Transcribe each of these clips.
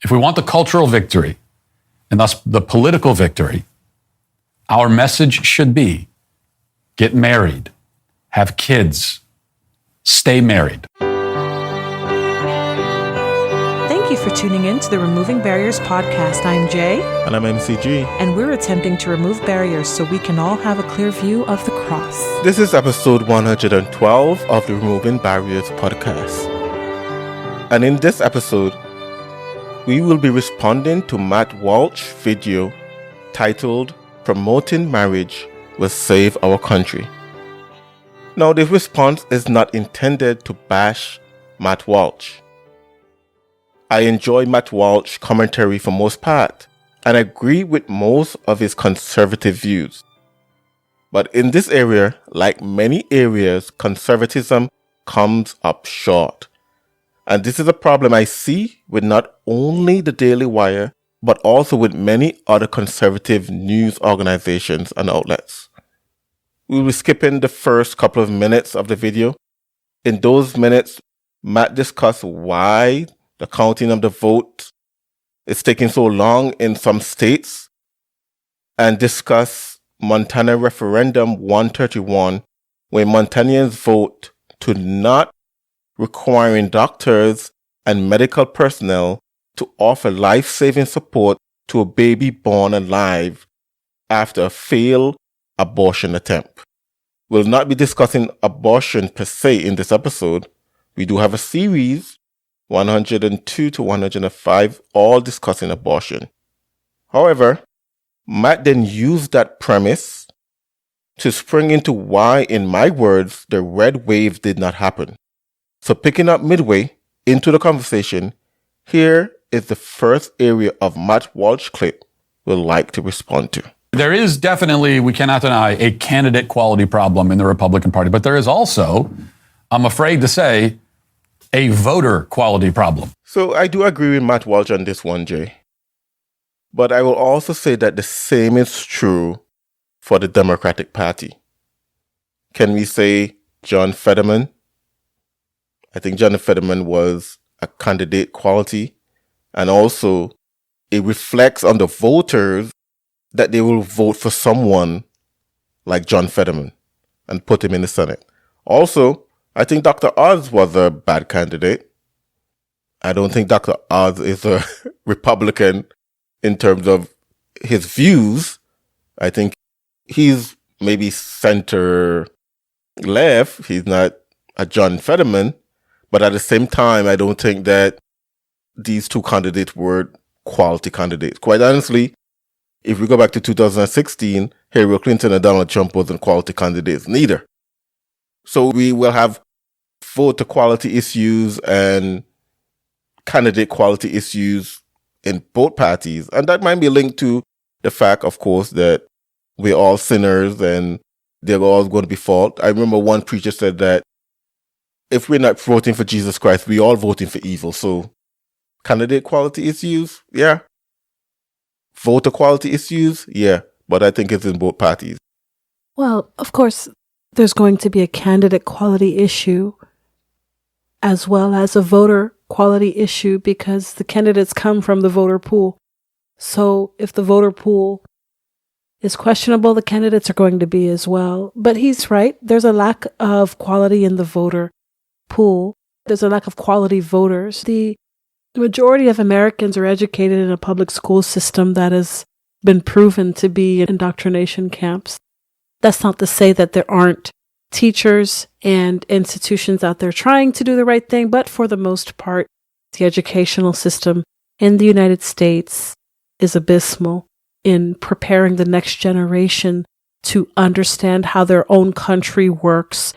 If we want the cultural victory, and thus the political victory, our message should be get married, have kids, stay married. Thank you for tuning in to the Removing Barriers podcast. I'm Jay. And I'm MCG. And we're attempting to remove barriers so we can all have a clear view of the cross. This is episode 112 of the Removing Barriers podcast. And in this episode, we will be responding to Matt Walsh video titled Promoting Marriage Will Save Our Country. Now, this response is not intended to bash Matt Walsh. I enjoy Matt Walsh's commentary for most part, and agree with most of his conservative views. But in this area, like many areas, conservatism comes up short. And this is a problem I see with not only the Daily Wire, but also with many other conservative news organizations and outlets. We will be skipping the first couple of minutes of the video. In those minutes, Matt discussed why the counting of the vote is taking so long in some states, and discuss Montana Referendum 131, where Montanians vote to not requiring doctors and medical personnel to offer life-saving support to a baby born alive after a failed abortion attempt. We'll not be discussing abortion per se in this episode. We do have a series, 102 to 105, all discussing abortion. However, Matt then used that premise to spring into why, in my words, the red wave did not happen. So picking up midway into the conversation, here is the first area of Matt Walsh clip we'd like to respond to. There is definitely, we cannot deny, a candidate quality problem in the Republican Party, but there is also, I'm afraid to say, a voter quality problem. So I do agree with Matt Walsh on this one, Jay. But I will also say that the same is true for the Democratic Party. Can we say John Fetterman? I think John Fetterman was a candidate quality, and also it reflects on the voters that they will vote for someone like John Fetterman and put him in the Senate. Also, I think Dr. Oz was a bad candidate. I don't think Dr. Oz is a Republican in terms of his views. I think he's maybe center left. He's not a John Fetterman. But at the same time, I don't think that these two candidates were quality candidates. Quite honestly, if we go back to 2016, Hillary Clinton and Donald Trump wasn't quality candidates neither. So we will have voter quality issues and candidate quality issues in both parties. And that might be linked to the fact, of course, that we're all sinners and they're all going to be fault. I remember one preacher said that if we're not voting for Jesus Christ, we're all voting for evil. So candidate quality issues, yeah. Voter quality issues, yeah. But I think it's in both parties. Well, of course, there's going to be a candidate quality issue as well as a voter quality issue because the candidates come from the voter pool. So if the voter pool is questionable, the candidates are going to be as well. But he's right. There's a lack of quality in the voter pool. There's a lack of quality voters. The majority of Americans are educated in a public school system that has been proven to be indoctrination camps. That's not to say that there aren't teachers and institutions out there trying to do the right thing, but for the most part, the educational system in the United States is abysmal in preparing the next generation to understand how their own country works,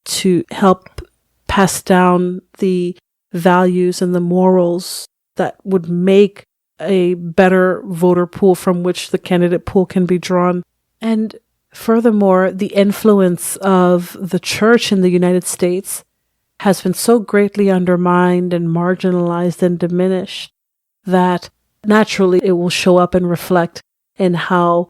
to help pass down the values and the morals that would make a better voter pool from which the candidate pool can be drawn. And furthermore, the influence of the church in the United States has been so greatly undermined and marginalized and diminished that naturally it will show up and reflect in how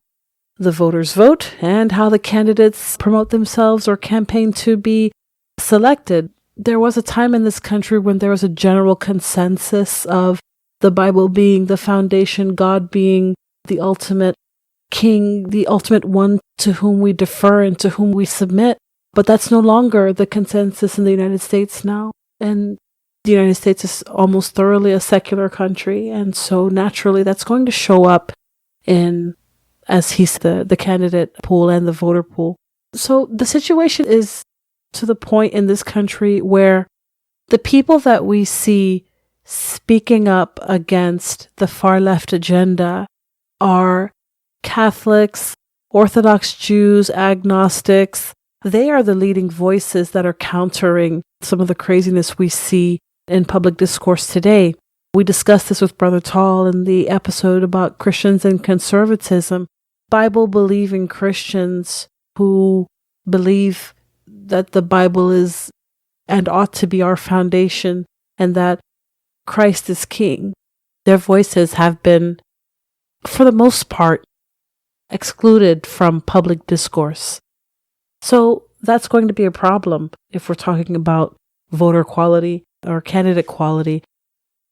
the voters vote and how the candidates promote themselves or campaign to be selected. There was a time in this country when there was a general consensus of the Bible being the foundation, God being the ultimate king, the ultimate one to whom we defer and to whom we submit. But that's no longer the consensus in the United States now. And the United States is almost thoroughly a secular country. And so naturally that's going to show up in, as he's the candidate pool and the voter pool. So the situation is to the point in this country where the people that we see speaking up against the far left agenda are Catholics, Orthodox Jews, agnostics. They are the leading voices that are countering some of the craziness we see in public discourse today. We discussed this with Brother Tall in the episode about Christians and conservatism. Bible-believing Christians who believe that the Bible is and ought to be our foundation and that Christ is King. Their voices have been, for the most part, excluded from public discourse. So that's going to be a problem if we're talking about voter quality or candidate quality.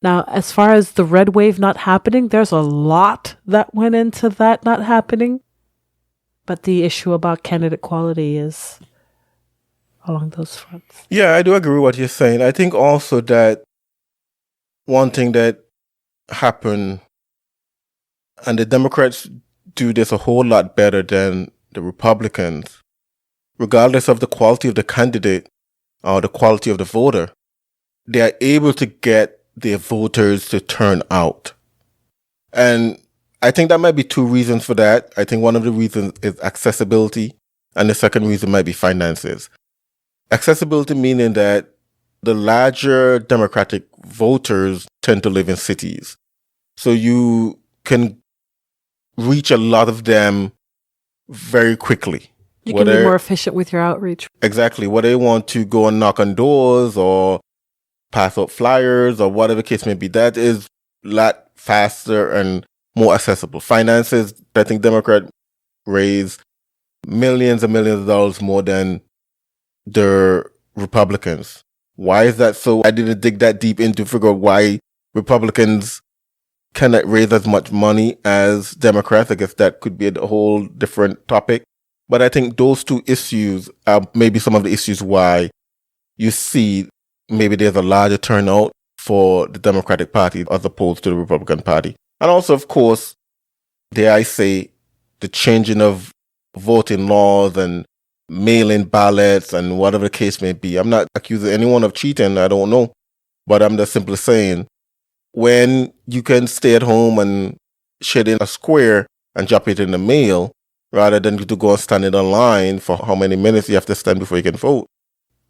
Now, as far as the red wave not happening, there's a lot that went into that not happening. But the issue about candidate quality is along those fronts. Yeah, I do agree with what you're saying. I think also that one thing that happened, and the Democrats do this a whole lot better than the Republicans, regardless of the quality of the candidate or the quality of the voter, they are able to get their voters to turn out. And I think that might be two reasons for that. I think one of the reasons is accessibility, and the second reason might be finances. Accessibility meaning that the larger Democratic voters tend to live in cities. So you can reach a lot of them very quickly. You can be more efficient with your outreach. Exactly. Whether they want to go and knock on doors or pass out flyers or whatever case may be, that is a lot faster and more accessible. Finances, I think Democrats raise millions and millions of dollars more than the Republicans. Why is that so? I didn't dig that deep into figure out why Republicans cannot raise as much money as Democrats. I guess that could be a whole different topic. But I think those two issues are maybe some of the issues why you see maybe there's a larger turnout for the Democratic Party as opposed to the Republican Party. And also, of course, dare I say, the changing of voting laws and mail-in ballots and whatever the case may be. I'm not accusing anyone of cheating, I don't know. But I'm just simply saying, when you can stay at home and shed in a square and drop it in the mail, rather than to go and stand in a line for how many minutes you have to stand before you can vote,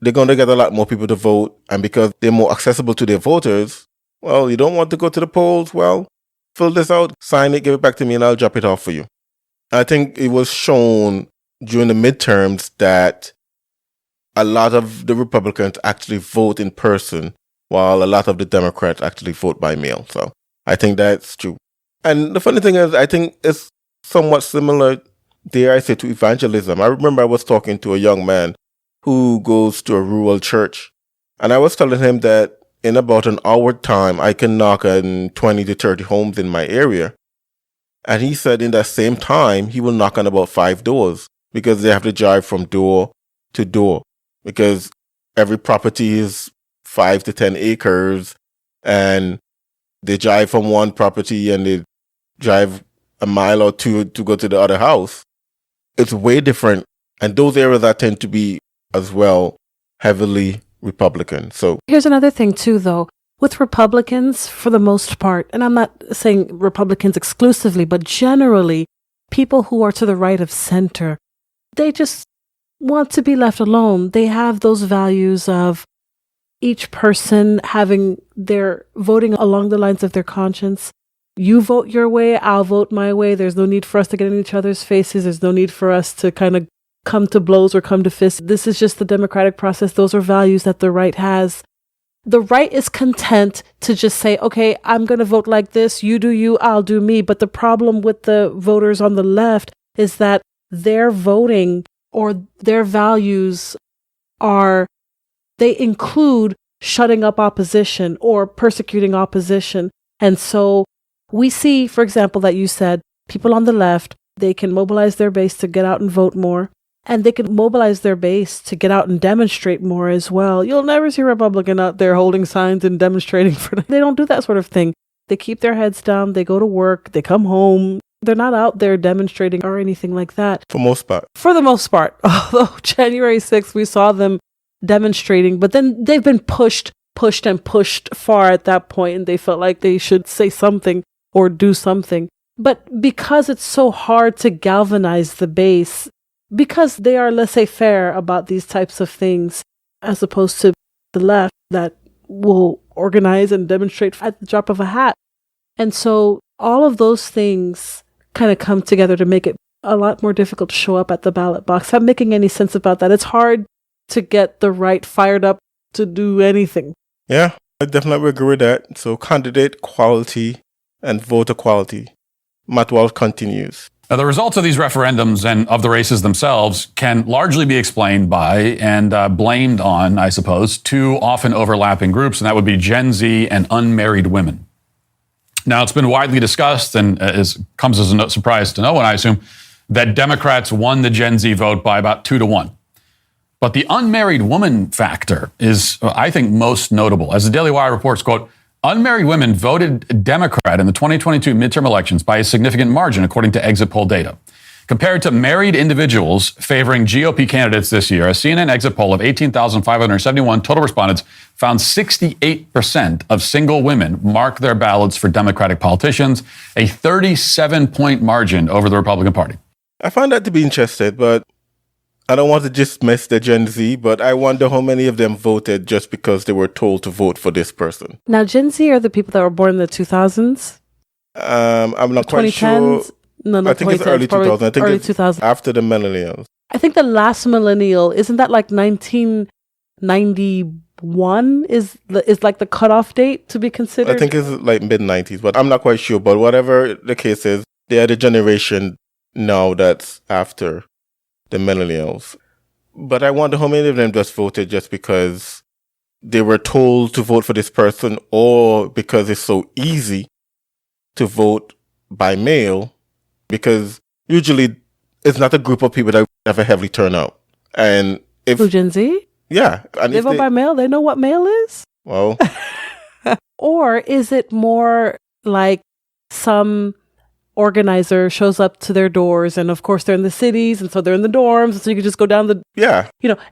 they're going to get a lot more people to vote. And because they're more accessible to their voters, well, you don't want to go to the polls? Well, fill this out, sign it, give it back to me, and I'll drop it off for you. I think it was shown during the midterms that a lot of the Republicans actually vote in person, while a lot of the Democrats actually vote by mail. So I think that's true. And the funny thing is, I think it's somewhat similar, dare I say, to evangelism. I remember I was talking to a young man who goes to a rural church, and I was telling him that in about an hour time, I can knock on 20 to 30 homes in my area. And he said in that same time, he will knock on about 5 doors because they have to drive from door to door because every property is 5 to 10 acres and they drive from one property and they drive a mile or two to go to the other house. It's way different. And those areas that tend to be as well heavily Republican. So here's another thing too, though. With Republicans, for the most part, and I'm not saying Republicans exclusively, but generally, people who are to the right of center, they just want to be left alone. They have those values of each person having their voting along the lines of their conscience. You vote your way, I'll vote my way. There's no need for us to get in each other's faces. There's no need for us to kind of come to blows or come to fists. This is just the democratic process. Those are values that the right has. The right is content to just say, okay, I'm going to vote like this. You do you, I'll do me. But the problem with the voters on the left is that their voting or their values they include shutting up opposition or persecuting opposition. And so we see, for example, that you said people on the left, they can mobilize their base to get out and vote more. And they can mobilize their base to get out and demonstrate more as well. You'll never see a Republican out there holding signs and demonstrating for them. They don't do that sort of thing. They keep their heads down. They go to work. They come home. They're not out there demonstrating or anything like that. For most part. For the most part. Although January 6th, we saw them demonstrating, but then they've been pushed far at that point, and they felt like they should say something or do something. But because it's so hard to galvanize the base, because they are laissez-faire about these types of things, as opposed to the left that will organize and demonstrate at the drop of a hat. And so all of those things kind of come together to make it a lot more difficult to show up at the ballot box. I'm making any sense about that. It's hard to get the right fired up to do anything. Yeah, I definitely agree with that. So candidate quality and voter quality. Matt Walsh continues. Now, the results of these referendums and of the races themselves can largely be explained by and blamed on, I suppose, two often overlapping groups, and that would be Gen Z and unmarried women. Now, it's been widely discussed and comes as a no surprise to no one, I assume, that Democrats won the Gen Z vote by about 2-1. But the unmarried woman factor is, I think, most notable. As the Daily Wire reports, quote, unmarried women voted Democrat in the 2022 midterm elections by a significant margin, according to exit poll data. Compared to married individuals favoring GOP candidates this year, a CNN exit poll of 18,571 total respondents found 68% of single women mark their ballots for Democratic politicians, a 37-point margin over the Republican Party. I find that to be interesting, but I don't want to dismiss the Gen Z, but I wonder how many of them voted just because they were told to vote for this person. Now, Gen Z are the people that were born in the 2000s? I'm not quite sure. No, I think it's early 2000s. I think early it's 2000s. after the millennials. I think the last millennial, isn't that like 1991 is like the cutoff date to be considered? I think it's like mid-90s, but I'm not quite sure. But whatever the case is, they are the generation now that's after the millennials. But I wonder how many of them just voted just because they were told to vote for this person, or because it's so easy to vote by mail, because usually it's not a group of people that have a heavy turnout. And if Who, Gen Z? Yeah. And they vote by mail? They know what mail is? Well. Or is it more like some organizer shows up to their doors, and of course they're in the cities, and so they're in the dorms, and so you can just go down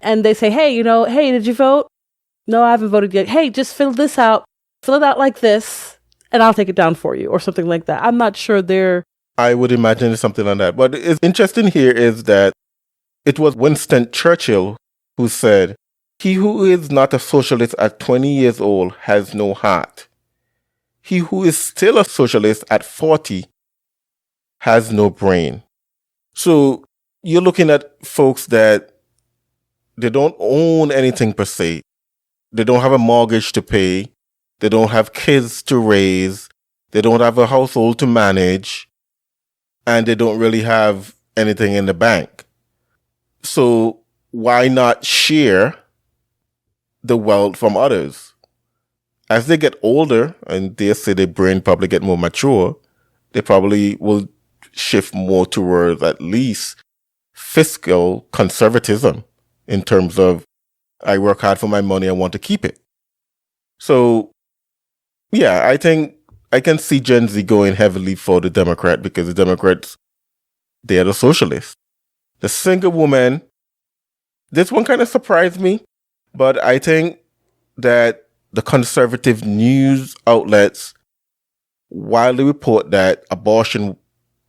and they say, hey, hey, did you vote? No, I haven't voted yet. Hey, just fill this out. Fill it out like this, and I'll take it down for you, or something like that. I'm not sure I would imagine it's something like that. But it's interesting here is that it was Winston Churchill who said, he who is not a socialist at 20 years old has no heart. He who is still a socialist at 40 has no brain. So you're looking at folks that they don't own anything per se. They don't have a mortgage to pay. They don't have kids to raise. They don't have a household to manage. And they don't really have anything in the bank. So why not share the wealth from others? As they get older, and they say their brain probably get more mature, they probably will shift more towards at least fiscal conservatism in terms of, I work hard for my money, I want to keep it. So, yeah, I think I can see Gen Z going heavily for the Democrat, because the Democrats, they are the socialists. The single woman, this one kind of surprised me, but I think that the conservative news outlets widely report that abortion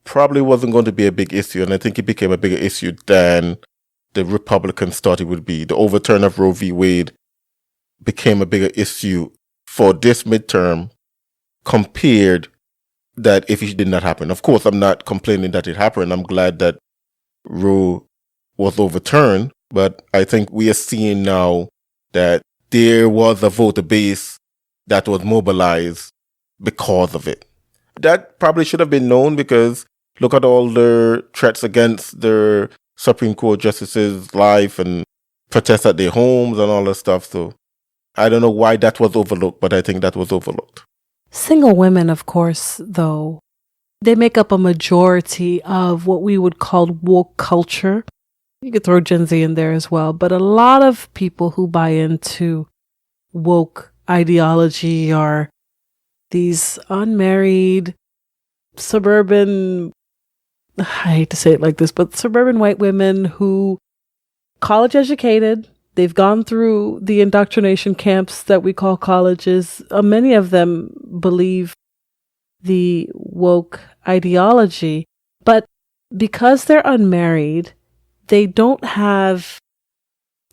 probably wasn't going to be a big issue, and I think it became a bigger issue than the Republicans thought it would be. The overturn of Roe v. Wade became a bigger issue for this midterm compared that if it did not happen. Of course, I'm not complaining that it happened. I'm glad that Roe was overturned, but I think we are seeing now that there was a voter base that was mobilized because of it. That probably should have been known, because look at all the threats against the Supreme Court justices' life and protests at their homes and all that stuff. So I don't know why that was overlooked, but I think that was overlooked. Single women, of course, though, they make up a majority of what we would call woke culture. You could throw Gen Z in there as well, but a lot of people who buy into woke ideology are these unmarried, suburban, I hate to say it like this, but suburban white women who college educated, they've gone through the indoctrination camps that we call colleges. Many of them believe the woke ideology, but because they're unmarried, they don't have,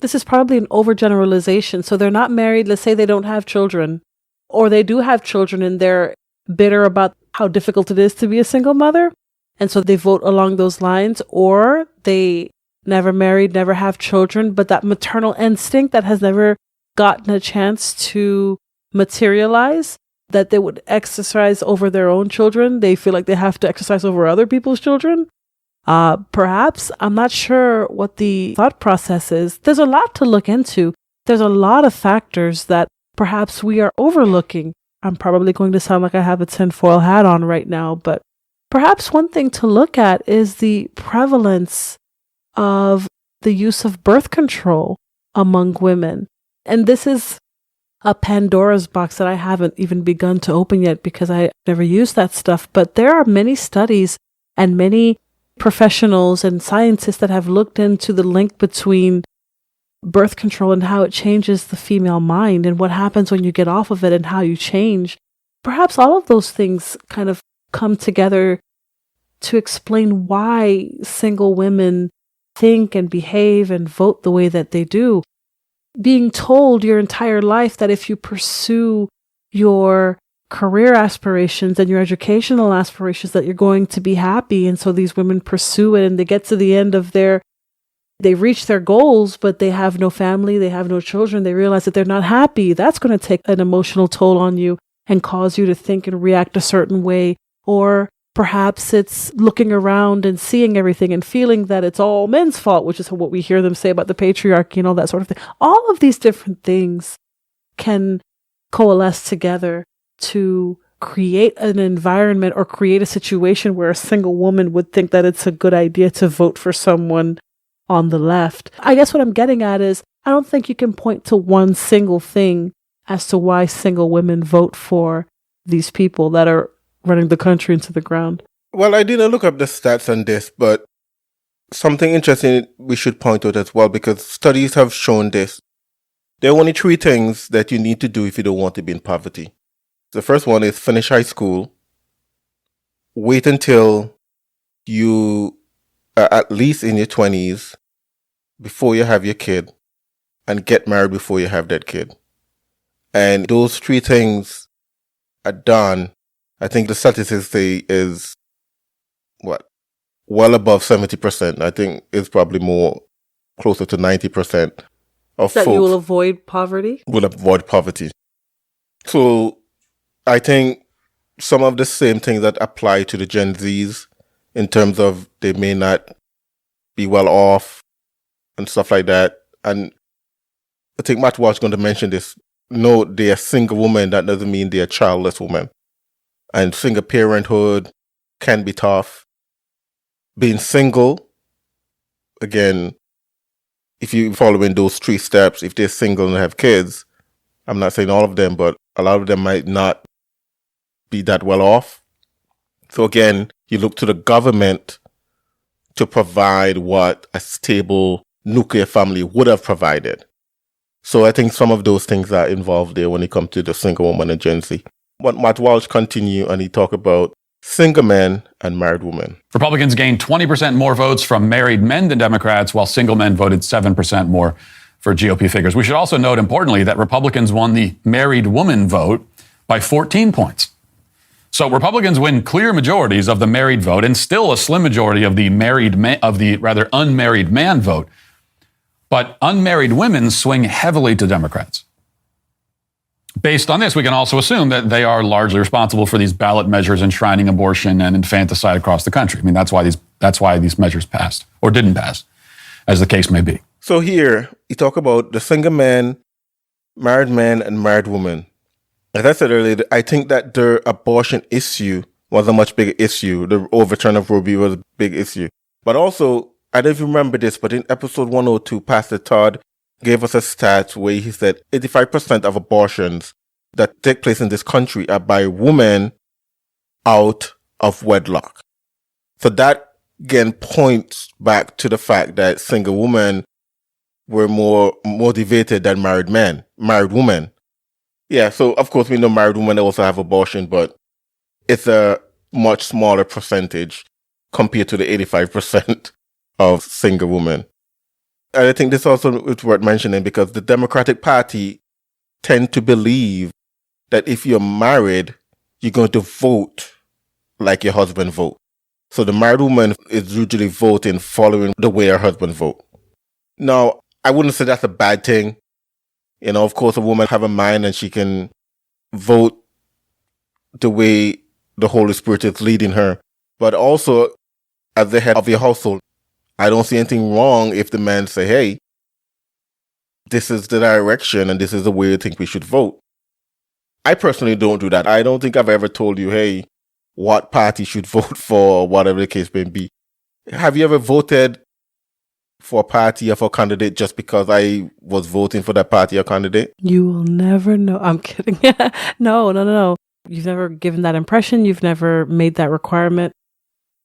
this is probably an overgeneralization. So they're not married. Let's say they don't have children, or they do have children and they're bitter about how difficult it is to be a single mother. And so they vote along those lines, or they never married, never have children, but that maternal instinct that has never gotten a chance to materialize, that they would exercise over their own children. They feel like they have to exercise over other people's children. Perhaps, I'm not sure what the thought process is. There's a lot to look into. There's a lot of factors that perhaps we are overlooking. I'm probably going to sound like I have a tinfoil hat on right now, but perhaps one thing to look at is the prevalence of the use of birth control among women. And this is a Pandora's box that I haven't even begun to open yet because I never used that stuff. But there are many studies and many professionals and scientists that have looked into the link between birth control and how it changes the female mind and what happens when you get off of it and how you change. Perhaps all of those things kind of come together to explain why single women think and behave and vote the way that they do. Being told your entire life that if you pursue your career aspirations and your educational aspirations that you're going to be happy, and so these women pursue it and they get to the end of they reach their goals, but they have no family, they have no children, they realize that they're not happy. That's going to take an emotional toll on you and cause you to think and react a certain way. Or perhaps it's looking around and seeing everything and feeling that it's all men's fault, which is what we hear them say about the patriarchy and all that sort of thing. All of these different things can coalesce together to create an environment or create a situation where a single woman would think that it's a good idea to vote for someone on the left. I guess what I'm getting at is I don't think you can point to one single thing as to why single women vote for these people that are running the country into the ground. Well, I didn't look up the stats on this, but something interesting we should point out as well, because studies have shown this. There are only 3 things that you need to do if you don't want to be in poverty. The first one is finish high school, wait until you are at least in your 20s before you have your kid, and get married before you have that kid. And those 3 things are done. I think the statistics say is well above 70%. I think it's probably more closer to 90% of that folks you will avoid poverty. Will avoid poverty. So I think some of the same things that apply to the Gen Zs in terms of they may not be well off and stuff like that. And I think Matt Walsh is going to mention this. No, they're single women. That doesn't mean they're childless women. And single parenthood can be tough. Being single, again, if you're following those 3 steps, if they're single and have kids, I'm not saying all of them, but a lot of them might not be that well off. So again, you look to the government to provide what a stable nuclear family would have provided. So I think some of those things are involved there when it comes to the single woman and Gen Z. But Matt Walsh continue and he talk about single men and married women. Republicans gained 20% more votes from married men than Democrats, while single men voted 7% more for GOP figures. We should also note, importantly, that Republicans won the married woman vote by 14 points. So Republicans win clear majorities of the married vote and still a slim majority of the unmarried man vote. But unmarried women swing heavily to Democrats. Based on this, we can also assume that they are largely responsible for these ballot measures enshrining abortion and infanticide across the country. I mean, that's why these measures passed or didn't pass, as the case may be. So here, you talk about the single man, married man, and married woman. As I said earlier, I think that the abortion issue was a much bigger issue. The overturn of Roe v. was a big issue. But also, I don't even remember this, but in episode 102, Pastor Todd gave us a stat where he said 85% of abortions that take place in this country are by women out of wedlock. So that again points back to the fact that single women were more motivated than married women. Yeah, so of course we know married women also have abortion, but it's a much smaller percentage compared to the 85% of single women. And I think this also is worth mentioning because the Democratic Party tend to believe that if you're married, you're going to vote like your husband votes. So the married woman is usually voting following the way her husband votes. Now, I wouldn't say that's a bad thing. You know, of course, a woman have a mind and she can vote the way the Holy Spirit is leading her. But also, as the head of your household, I don't see anything wrong if the man say, hey, this is the direction and this is the way I think we should vote. I personally don't do that. I don't think I've ever told you, hey, what party should vote for or whatever the case may be. Have you ever voted for a party or for a candidate just because I was voting for that party or candidate? You will never know. I'm kidding. No. You've never given that impression. You've never made that requirement.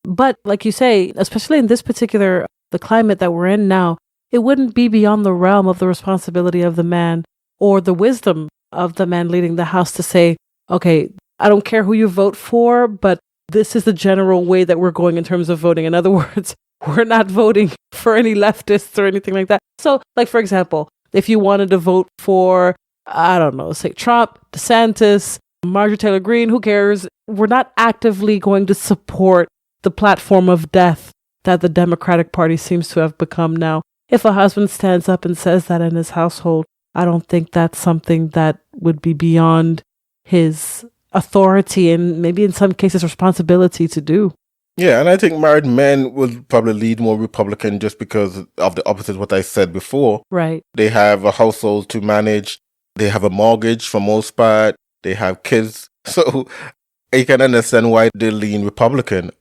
But like you say, especially in this particular, the climate that we're in now, it wouldn't be beyond the realm of the responsibility of the man or the wisdom of the man leading the house to say, okay, I don't care who you vote for, but this is the general way that we're going in terms of voting. In other words, we're not voting for any leftists or anything like that. So, like, for example, if you wanted to vote for, I don't know, say Trump, DeSantis, Marjorie Taylor Greene, who cares? We're not actively going to support the platform of death that the Democratic Party seems to have become now. If a husband stands up and says that in his household, I don't think that's something that would be beyond his authority and maybe in some cases responsibility to do. Yeah, and I think married men will probably lead more Republican just because of the opposite of what I said before. Right. They have a household to manage. They have a mortgage for most part. They have kids. So you can understand why they lean Republican.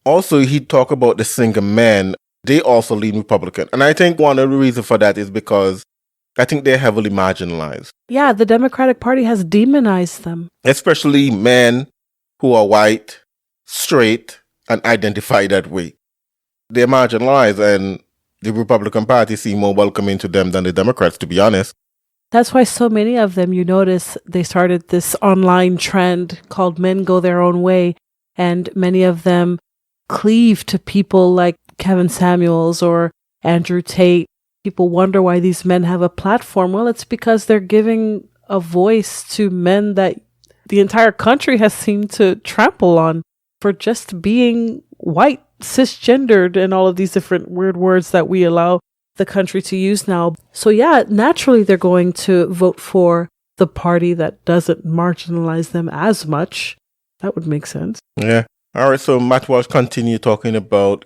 Also, he talked about the single men. They also lean Republican. And I think one of the reasons for that is because I think they're heavily marginalized. Yeah, the Democratic Party has demonized them. Especially men who are white, straight, and identify that way. They're marginalized, and the Republican Party seem more welcoming to them than the Democrats, to be honest. That's why so many of them, you notice, they started this online trend called Men Go Their Own Way, and many of them cleave to people like Kevin Samuels or Andrew Tate. People wonder why these men have a platform. Well, it's because they're giving a voice to men that the entire country has seemed to trample on for just being white, cisgendered, and all of these different weird words that we allow the country to use now. So yeah, naturally they're going to vote for the party that doesn't marginalize them as much. That would make sense. Yeah. All right, so Matt Walsh continue talking about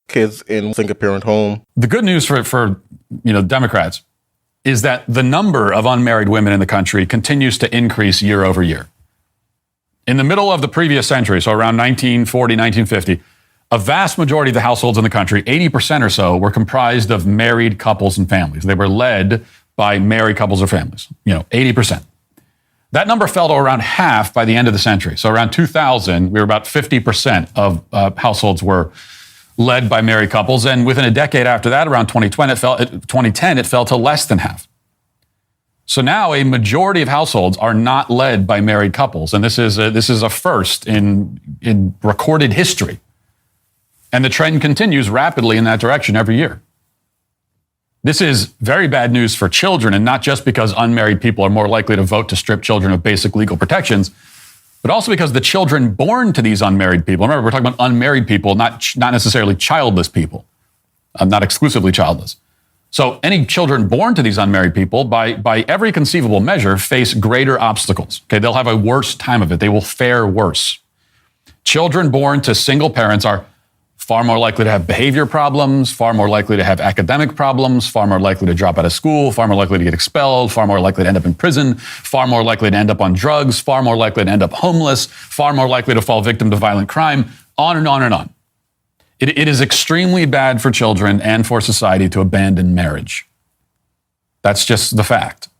kids in single-parent home. The good news for Democrats is that the number of unmarried women in the country continues to increase year over year. In the middle of the previous century, so around 1940, 1950, a vast majority of the households in the country, 80% or so, were comprised of married couples and families. They were led by married couples or families, 80%. That number fell to around half by the end of the century. So around 2000, we were about 50% of households were led by married couples. And within a decade after that, around 2010, it fell to less than half. So now a majority of households are not led by married couples. And this is a first in recorded history. And the trend continues rapidly in that direction every year. This is very bad news for children, and not just because unmarried people are more likely to vote to strip children of basic legal protections, but also because the children born to these unmarried people, remember, we're talking about unmarried people, not necessarily childless people, not exclusively childless. So any children born to these unmarried people, by every conceivable measure, face greater obstacles. Okay, they'll have a worse time of it. They will fare worse. Children born to single parents are far more likely to have behavior problems, far more likely to have academic problems, far more likely to drop out of school, far more likely to get expelled, far more likely to end up in prison, far more likely to end up on drugs, far more likely to end up homeless, far more likely to fall victim to violent crime, on and on and on. It is extremely bad for children and for society to abandon marriage. That's just the fact.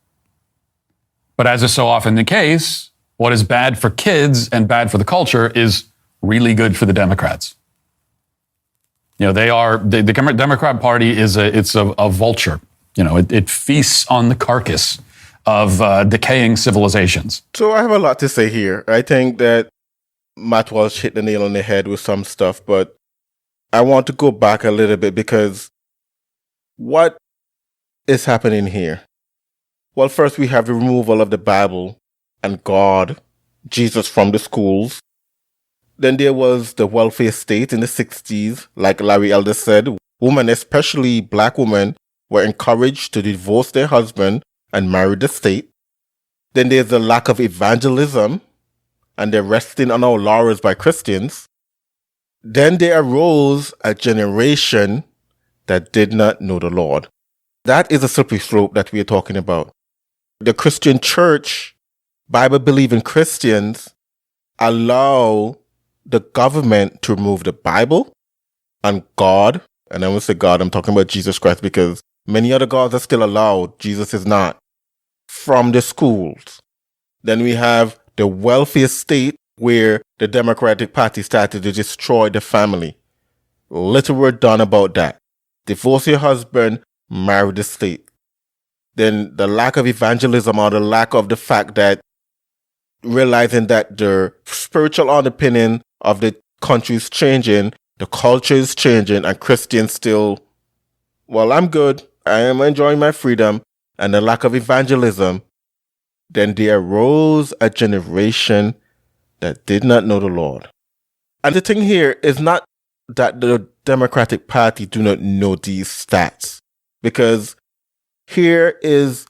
But as is so often the case, what is bad for kids and bad for the culture is really good for the Democrats. You know, the Democrat Party is a vulture. You know, it feasts on the carcass of decaying civilizations. So I have a lot to say here. I think that Matt Walsh hit the nail on the head with some stuff, but I want to go back a little bit because what is happening here? Well, first we have the removal of the Bible and God, Jesus from the schools. Then there was the welfare state in the 60s. Like Larry Elder said, women, especially black women, were encouraged to divorce their husband and marry the state. Then there's the lack of evangelism and the resting on our laurels by Christians. Then there arose a generation that did not know the Lord. That is a slippery slope that we are talking about. The Christian church, Bible-believing Christians, allow the government to remove the Bible and God, and I will say God, I'm talking about Jesus Christ because many other gods are still allowed, Jesus is not, from the schools. Then we have the welfare state where the Democratic Party started to destroy the family. Little word done about that. Divorce your husband, marry the state. Then the lack of evangelism or the lack of the fact that realizing that the spiritual underpinning of the country is changing, the culture is changing, and Christians still, well, I'm good, I am enjoying my freedom, and the lack of evangelism, then there arose a generation that did not know the Lord. And the thing here is not that the Democratic Party do not know these stats, because here is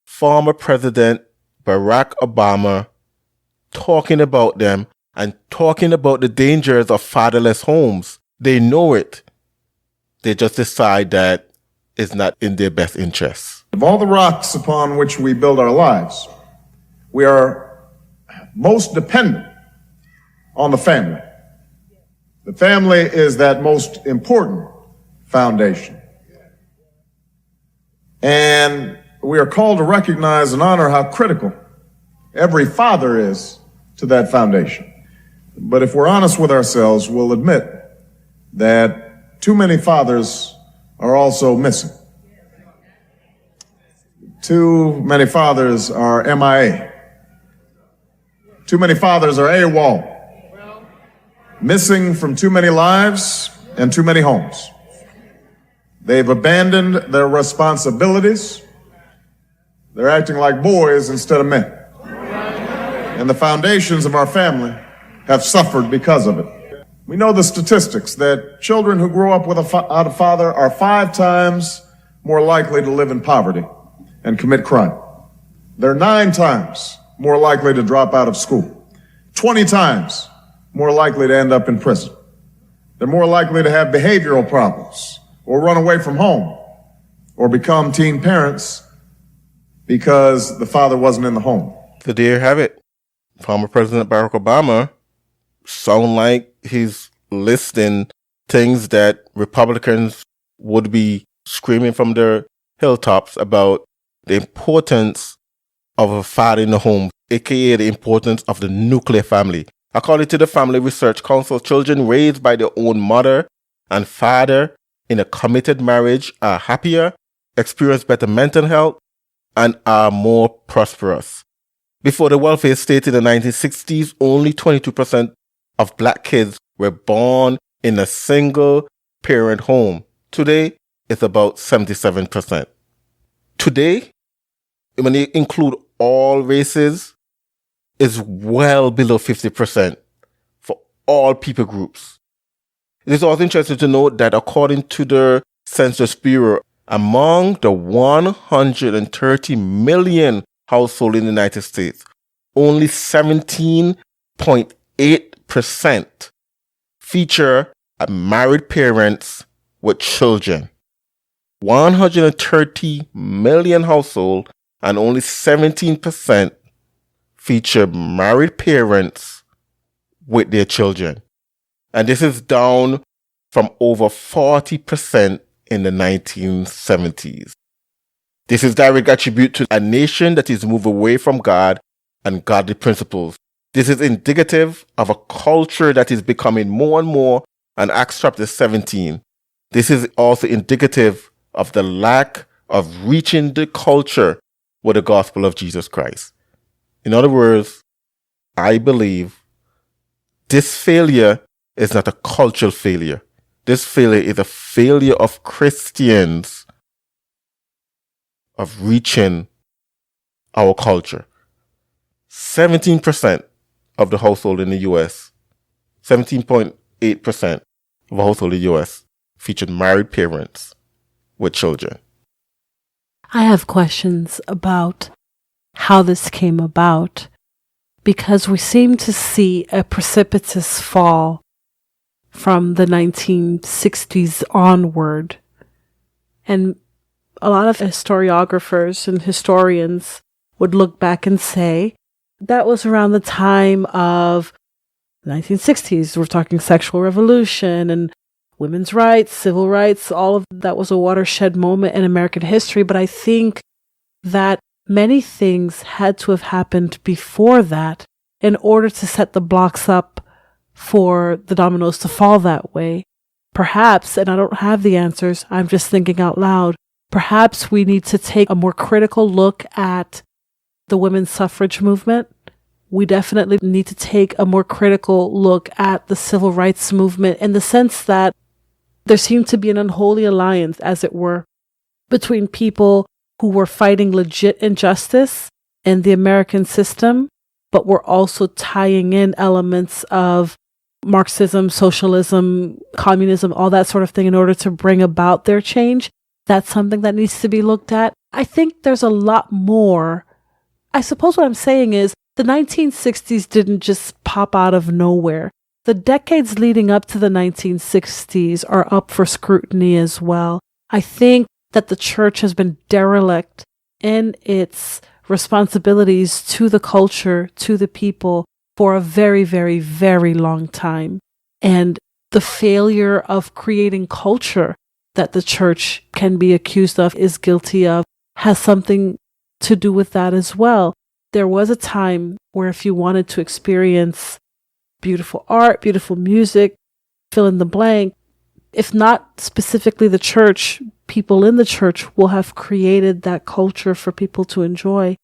former President Barack Obama talking about them and talking about the dangers of fatherless homes. They know it. They just decide that it's not in their best interests. Of all the rocks upon which we build our lives, we are most dependent on the family. The family is that most important foundation. And we are called to recognize and honor how critical every father is to that foundation. But if we're honest with ourselves, we'll admit that too many fathers are also missing. Too many fathers are MIA. Too many fathers are AWOL. Missing from too many lives and too many homes. They've abandoned their responsibilities. They're acting like boys instead of men. And the foundations of our family have suffered because of it. We know the statistics that children who grow up without a father are 5 times more likely to live in poverty and commit crime. They're 9 times more likely to drop out of school. 20 times more likely to end up in prison. They're more likely to have behavioral problems or run away from home or become teen parents because the father wasn't in the home. So there you have it. Former President Barack Obama sound like he's listing things that Republicans would be screaming from their hilltops about the importance of a father in the home, aka the importance of the nuclear family. According to the Family Research Council, children raised by their own mother and father in a committed marriage are happier, experience better mental health, and are more prosperous. Before the welfare state in the 1960s, only 22% of black kids were born in a single parent home. Today, it's about 77%. Today, when you include all races, is well below 50% for all people groups. It is also interesting to note that according to the Census Bureau, among the 130 million households in the United States, only 17.8% feature married parents with children. 130 million households and only 17% feature married parents with their children. And this is down from over 40% in the 1970s. This is direct attribute to a nation that is moved away from God and godly principles. This is indicative of a culture that is becoming more and more, and Acts chapter 17. This is also indicative of the lack of reaching the culture with the gospel of Jesus Christ. In other words, I believe this failure is not a cultural failure. This failure is a failure of Christians of reaching our culture. 17% of the household in the U.S., 17.8% of the household in the U.S. featured married parents with children. I have questions about how this came about, because we seem to see a precipitous fall from the 1960s onward. And a lot of historiographers and historians would look back and say that was around the time of the 1960s. We're talking sexual revolution and women's rights, civil rights, all of that was a watershed moment in American history. But I think that many things had to have happened before that in order to set the blocks up for the dominoes to fall that way. Perhaps, and I don't have the answers, I'm just thinking out loud, perhaps we need to take a more critical look at the women's suffrage movement. We definitely need to take a more critical look at the civil rights movement, in the sense that there seemed to be an unholy alliance, as it were, between people who were fighting legit injustice in the American system, but were also tying in elements of Marxism, socialism, communism, all that sort of thing in order to bring about their change. That's something that needs to be looked at. I think there's a lot more. I suppose what I'm saying is the 1960s didn't just pop out of nowhere. The decades leading up to the 1960s are up for scrutiny as well. I think that the church has been derelict in its responsibilities to the culture, to the people, for a very, very, very long time. And the failure of creating culture that the church can be accused of, is guilty of, has something to do with that as well. There was a time where if you wanted to experience beautiful art, beautiful music, fill in the blank, if not specifically the church, people in the church will have created that culture for people to enjoy.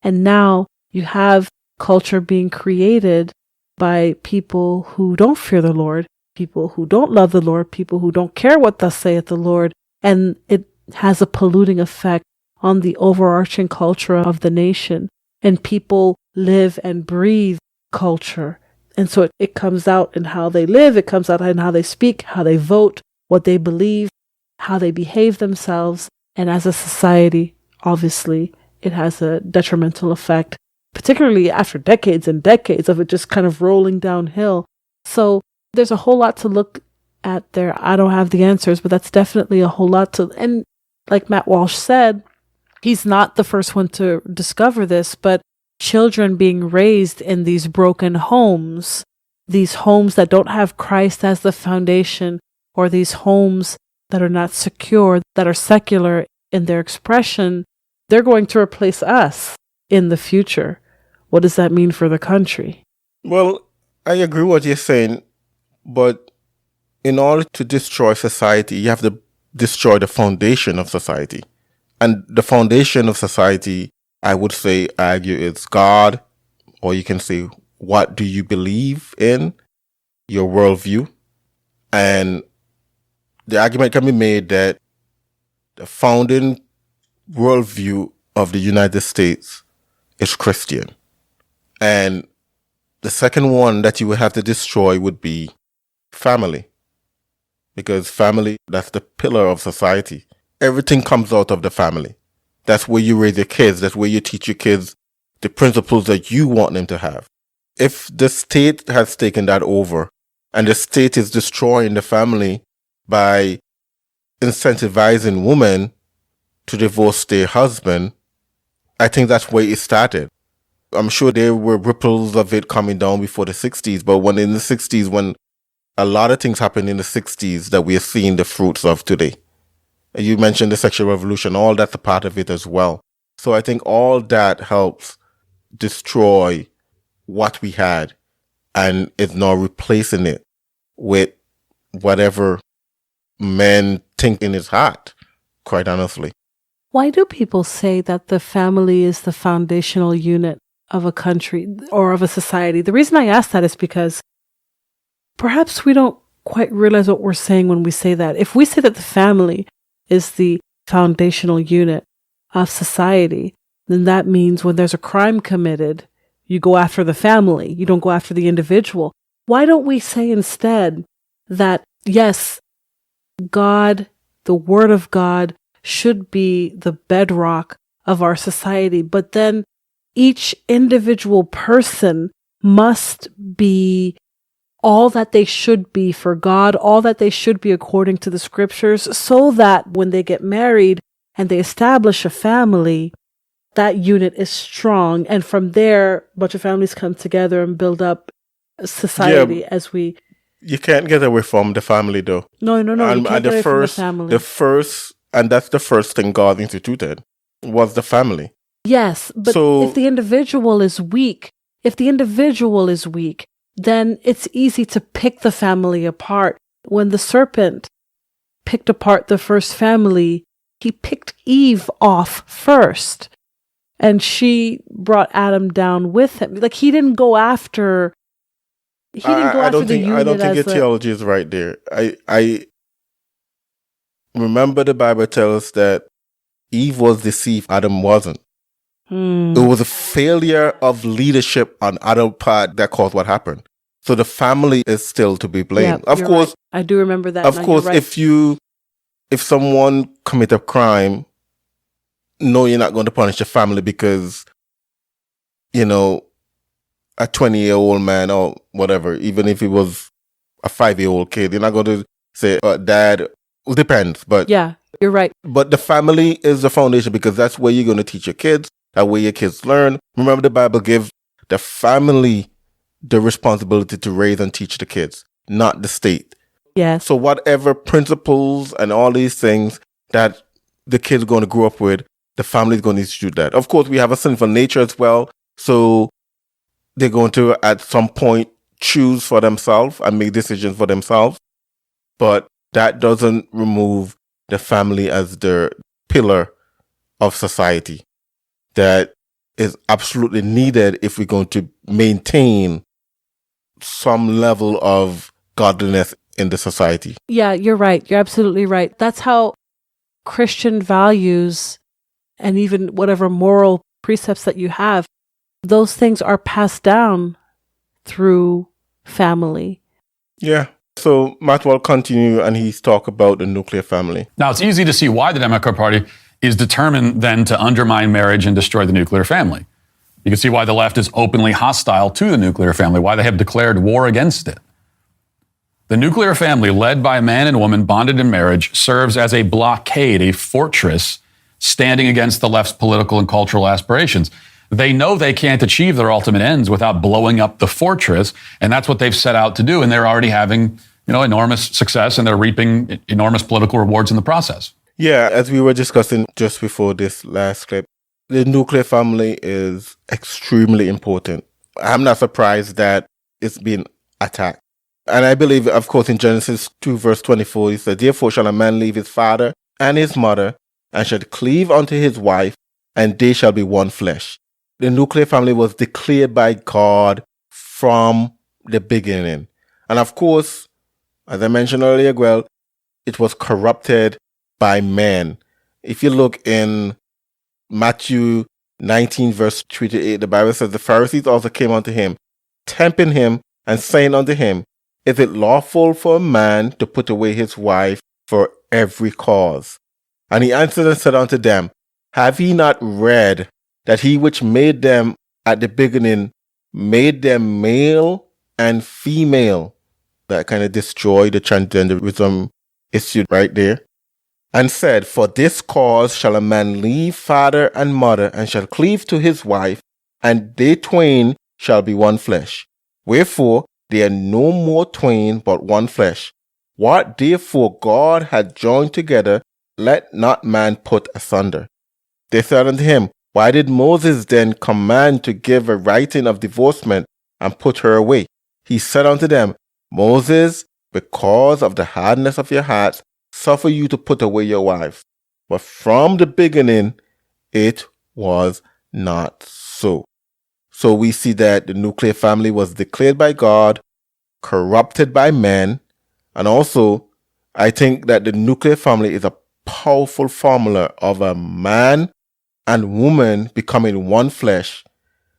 And now you have culture being created by people who don't fear the Lord, people who don't love the Lord, people who don't care what thus saith the Lord. And it has a polluting effect on the overarching culture of the nation. And people live and breathe culture. And so it comes out in how they live, it comes out in how they speak, how they vote, what they believe, how they behave themselves. And as a society, obviously, it has a detrimental effect, particularly after decades and decades of it just kind of rolling downhill. So there's a whole lot to look at there. I don't have the answers, but that's definitely a whole lot to, and like Matt Walsh said, he's not the first one to discover this, but children being raised in these broken homes, these homes that don't have Christ as the foundation, or these homes that are not secure, that are secular in their expression, they're going to replace us in the future. What does that mean for the country? Well, I agree with what you're saying, but in order to destroy society, you have to destroy the foundation of society. And the foundation of society, I would say, argue, is God, or you can say, what do you believe in, your worldview? And the argument can be made that the founding worldview of the United States is Christian. And the second one that you would have to destroy would be family. Because family, that's the pillar of society. Everything comes out of the family. That's where you raise your kids. That's where you teach your kids the principles that you want them to have. If the state has taken that over and the state is destroying the family by incentivizing women to divorce their husband, I think that's where it started. I'm sure there were ripples of it coming down before the 60s, but when in the 60s, when a lot of things happened in the 60s that we are seeing the fruits of today. You mentioned the sexual revolution, all that's a part of it as well. So I think all that helps destroy what we had and is now replacing it with whatever men think in his heart, quite honestly. Why do people say that the family is the foundational unit of a country or of a society? The reason I ask that is because perhaps we don't quite realize what we're saying when we say that. If we say that the family is the foundational unit of society, then that means when there's a crime committed, you go after the family. You don't go after the individual. Why don't we say instead that, yes, God, the Word of God, should be the bedrock of our society, but then each individual person must be all that they should be for God, all that they should be according to the scriptures, so that when they get married and they establish a family, that unit is strong. And from there, a bunch of families come together and build up a society as we... You can't get away from the family, though. No, you can't get away from the family. And that's the first thing God instituted, was the family. Yes, but if the individual is weak, then it's easy to pick the family apart. When the serpent picked apart the first family, he picked Eve off first, and she brought Adam down with him. Like, he didn't go after... I don't think your theology is right there. I remember the Bible tells us that Eve was deceived, Adam wasn't. It was a failure of leadership on Adam's part that caused what happened. So the family is still to be blamed. Yeah, of course, right. I do remember that. Of course, right. if someone commit a crime, no, you're not going to punish the family because, you know, a 20-year-old man or whatever, even if he was a 5-year-old kid, you're not going to say, Dad, it depends. But yeah, you're right. But the family is the foundation because that's where you're going to teach your kids, that way your kids learn. Remember, the Bible gives the family the responsibility to raise and teach the kids, not the state. Yes. So whatever principles and all these things that the kids are going to grow up with, the family is going to institute that. Of course, we have a sinful nature as well. So they're going to, at some point, choose for themselves and make decisions for themselves. But that doesn't remove the family as the pillar of society that is absolutely needed if we're going to maintain some level of godliness in the society. Yeah, you're right. You're absolutely right. That's how Christian values and even whatever moral precepts that you have, those things are passed down through family. Yeah. So Matt will continue and he's talk about the nuclear family. Now, it's easy to see why the Democrat Party is determined then to undermine marriage and destroy the nuclear family. You can see why the left is openly hostile to the nuclear family, why they have declared war against it. The nuclear family, led by a man and woman bonded in marriage, serves as a blockade, a fortress, standing against the left's political and cultural aspirations. They know they can't achieve their ultimate ends without blowing up the fortress, and that's what they've set out to do, and they're already having, enormous success, and they're reaping enormous political rewards in the process. Yeah, as we were discussing just before this last clip, the nuclear family is extremely important. I'm not surprised that it's been attacked. And I believe, of course, in Genesis 2, verse 24, it says, "Therefore shall a man leave his father and his mother, and shall cleave unto his wife, and they shall be one flesh." The nuclear family was declared by God from the beginning. And of course, as I mentioned earlier, well, it was corrupted by men. If you look in Matthew 19, verse 3 to 8, the Bible says, "The Pharisees also came unto him, tempting him, and saying unto him, Is it lawful for a man to put away his wife for every cause? And he answered and said unto them, Have ye not read that he which made them at the beginning made them male and female? that kind of destroyed the transgenderism issue right there. And said, "For this cause shall a man leave father and mother, and shall cleave to his wife, and they twain shall be one flesh. Wherefore they are no more twain, but one flesh. What therefore God hath joined together, let not man put asunder." They said unto him, "Why did Moses then command to give a writing of divorcement, and put her away?" He said unto them, "Moses, because of the hardness of your hearts, suffer you to put away your wives. But from the beginning, it was not so." So we see that the nuclear family was declared by God, corrupted by men, and also I think that the nuclear family is a powerful formula of a man and woman becoming one flesh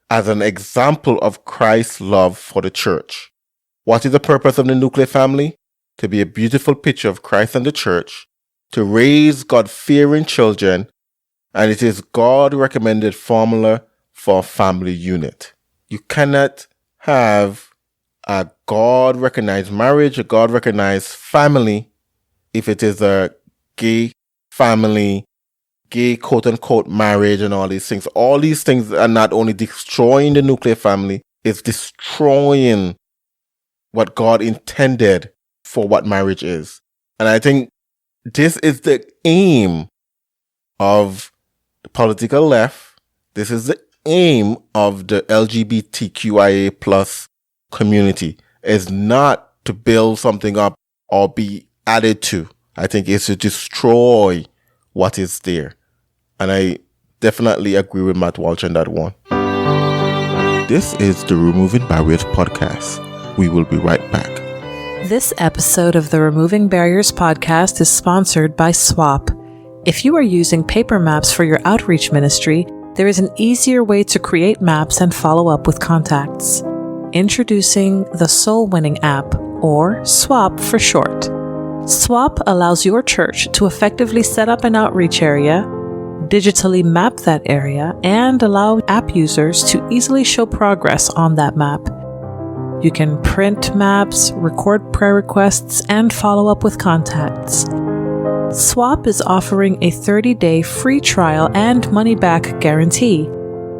as an example of Christ's love for the church. What is the purpose of the nuclear family? To be a beautiful picture of Christ and the church, to raise God-fearing children, and it is God-recommended formula for a family unit. You cannot have a God-recognized marriage, a God-recognized family, if it is a gay family, gay quote-unquote marriage and all these things. All these things are not only destroying the nuclear family, it's destroying what God intended for what marriage is. And I think this is the aim of the political left. This is the aim of the LGBTQIA plus community, is not to build something up or be added to. I think it's to destroy what is there. And I definitely agree with Matt Walsh on that one. This is the Removing Barriers podcast. We will be right back. This episode of the Removing Barriers podcast is sponsored by Swap. If you are using paper maps for your outreach ministry, there is an easier way to create maps and follow up with contacts. Introducing the Soul Winning app, or Swap for short. Swap allows your church to effectively set up an outreach area, digitally map that area, and allow app users to easily show progress on that map. You can print maps, record prayer requests, and follow up with contacts. Swap is offering a 30-day free trial and money-back guarantee.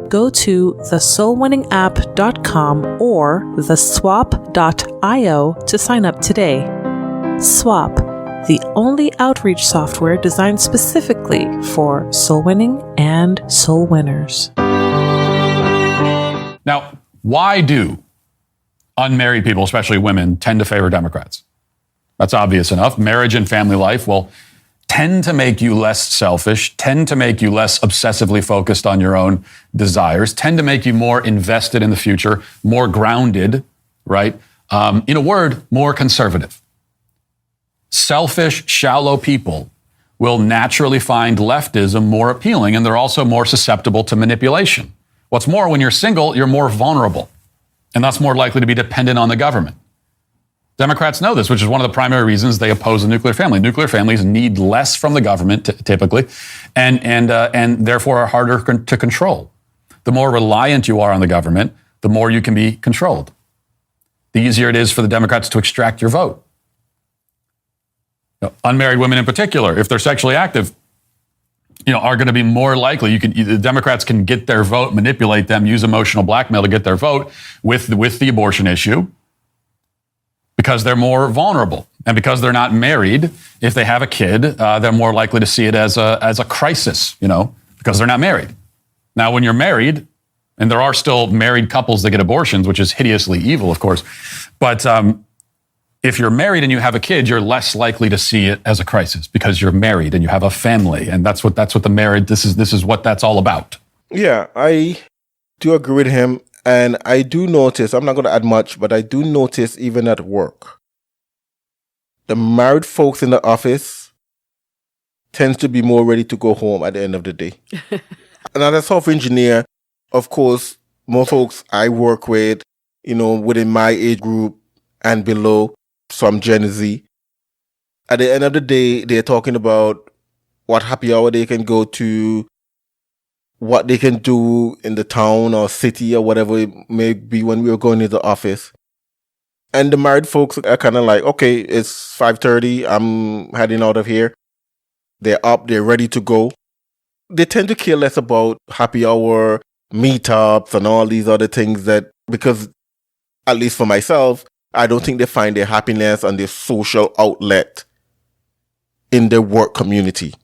Go to thesoulwinningapp.com or theswap.io to sign up today. Swap, the only outreach software designed specifically for soul winning and soul winners. Now, why do unmarried people, especially women, tend to favor Democrats? That's obvious enough. Marriage and family life will tend to make you less selfish, tend to make you less obsessively focused on your own desires, tend to make you more invested in the future, more grounded, right? In a word, more conservative. Selfish, shallow people will naturally find leftism more appealing, and they're also more susceptible to manipulation. What's more, when you're single, you're more vulnerable, and that's more likely to be dependent on the government. Democrats know this, which is one of the primary reasons they oppose the nuclear family. Nuclear families need less from the government, typically, and therefore are harder to control. The more reliant you are on the government, the more you can be controlled. The easier it is for the Democrats to extract your vote. Unmarried women in particular, if they're sexually active, are going to be more likely. The Democrats can get their vote, manipulate them, use emotional blackmail to get their vote with the abortion issue, because they're more vulnerable, and because they're not married. If they have a kid, they're more likely to see it as a crisis, because they're not married. Now, when you're married, and there are still married couples that get abortions, which is hideously evil, of course, but if you're married and you have a kid, you're less likely to see it as a crisis because you're married and you have a family, and that's what the marriage. This is what that's all about. Yeah, I do agree with him, and I do notice. I'm not going to add much, but I do notice even at work, the married folks in the office tends to be more ready to go home at the end of the day. And as a software engineer, of course, most folks I work with, within my age group and below, some Gen Z, at the end of the day, they're talking about what happy hour they can go to, what they can do in the town or city or whatever it may be when we were going to the office. And the married folks are kind of like, okay, it's 5:30. I'm heading out of here. They're up. They're ready to go. They tend to care less about happy hour, meetups, and all these other things because at least for myself, I don't think they find their happiness and their social outlet in their work community.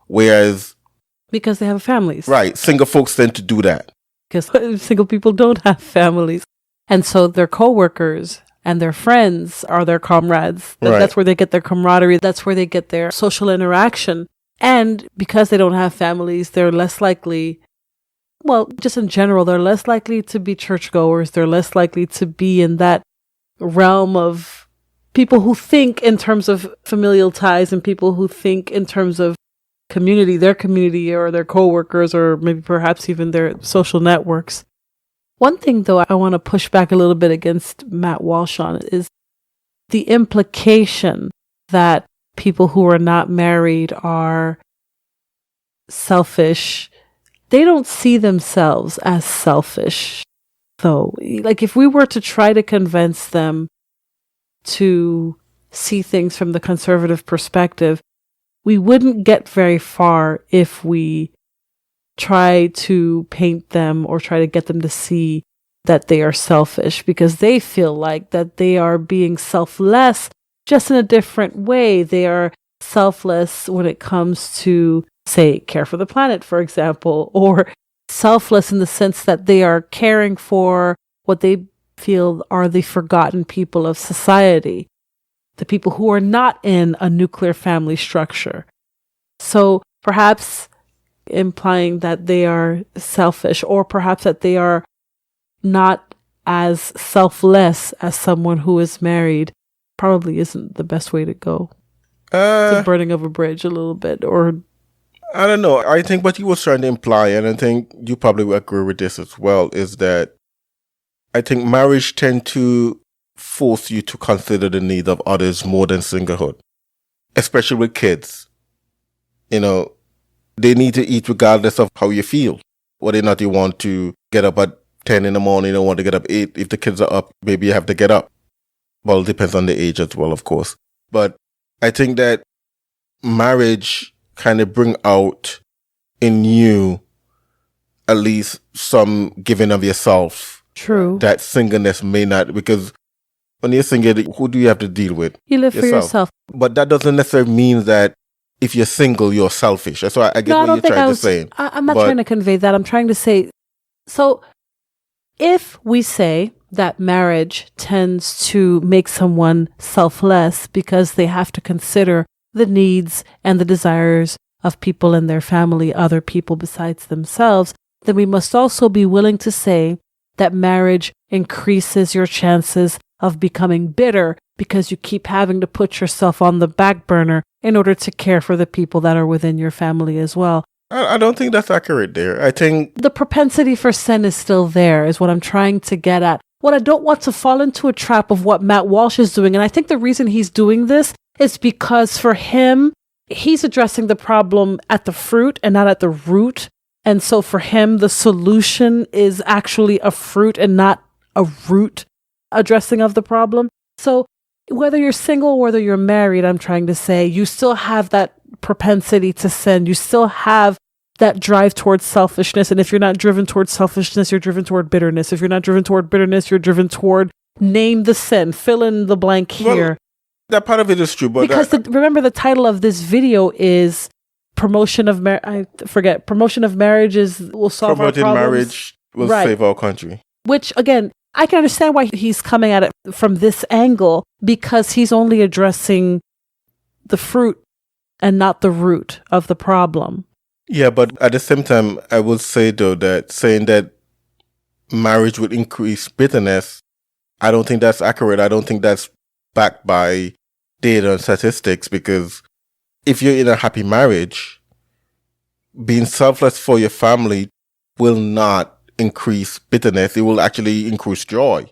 Whereas... Because they have families. Right. Single folks tend to do that. Because single people don't have families. And so their coworkers and their friends are their comrades. Right. That's where they get their camaraderie. That's where they get their social interaction. And because they don't have families, they're less likely, well, just in general, they're less likely to be churchgoers. They're less likely to be in that realm of people who think in terms of familial ties and people who think in terms of community, their community or their coworkers or maybe perhaps even their social networks. One thing, though, I want to push back a little bit against Matt Walsh on is the implication that people who are not married are selfish. They don't see themselves as selfish, though. Like if we were to try to convince them to see things from the conservative perspective, we wouldn't get very far if we try to paint them or try to get them to see that they are selfish, because they feel like that they are being selfless just in a different way. They are selfless when it comes to, say, care for the planet, for example, or selfless in the sense that they are caring for what they feel are the forgotten people of society, the people who are not in a nuclear family structure. So perhaps implying that they are selfish, or perhaps that they are not as selfless as someone who is married, probably isn't the best way to go. It's a burning of a bridge a little bit, or... I don't know. I think what he was trying to imply, and I think you probably will agree with this as well, is that I think marriage tend to force you to consider the needs of others more than singlehood, especially with kids. You know, they need to eat regardless of how you feel. Whether or not you want to get up at 10 in the morning or want to get up 8. If the kids are up, maybe you have to get up. Well, it depends on the age as well, of course. But I think that marriage kind of bring out in you at least some giving of yourself. True. That singleness may not, because when you're single, who do you have to deal with? You live for yourself. But that doesn't necessarily mean that if you're single, you're selfish. That's why I get what you're trying to say. I'm not trying to convey that. I'm trying to say, so if we say that marriage tends to make someone selfless because they have to consider the needs and the desires of people in their family, other people besides themselves, then we must also be willing to say that marriage increases your chances of becoming bitter because you keep having to put yourself on the back burner in order to care for the people that are within your family as well. I don't think that's accurate there. I think the propensity for sin is still there, is what I'm trying to get at. What I don't want to fall into a trap of what Matt Walsh is doing, and I think the reason he's doing this is because for him, he's addressing the problem at the fruit and not at the root. And so for him, the solution is actually a fruit and not a root addressing of the problem. So whether you're single, whether you're married, I'm trying to say, you still have that propensity to sin. You still have that drive towards selfishness. And if you're not driven towards selfishness, you're driven toward bitterness. If you're not driven toward bitterness, you're driven toward name the sin, fill in the blank here. Well, that part of it is true. But because remember, the title of this video is promotion of promotion of marriage will solve our problems. Promoting marriage will save our country. Which, again, I can understand why he's coming at it from this angle, because he's only addressing the fruit and not the root of the problem. Yeah, but at the same time, I would say, though, that saying that marriage would increase bitterness, I don't think that's accurate. I don't think that's backed by data and statistics, because if you're in a happy marriage, being selfless for your family will not increase bitterness. It will actually increase joy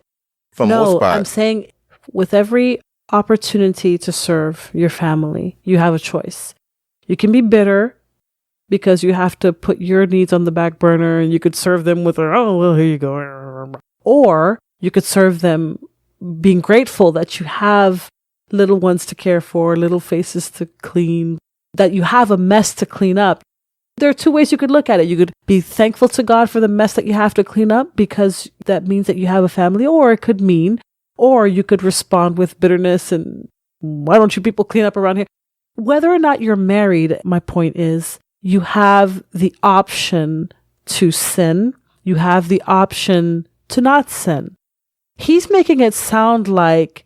for most part. I'm saying with every opportunity to serve your family, you have a choice. You can be bitter because you have to put your needs on the back burner, and you could serve them with, oh, well, here you go. Or you could serve them being grateful that you have little ones to care for, little faces to clean, that you have a mess to clean up. There are two ways you could look at it. You could be thankful to God for the mess that you have to clean up because that means that you have a family, or it could mean, or you could respond with bitterness and why don't you people clean up around here? Whether or not you're married, my point is you have the option to sin. You have the option to not sin. He's making it sound like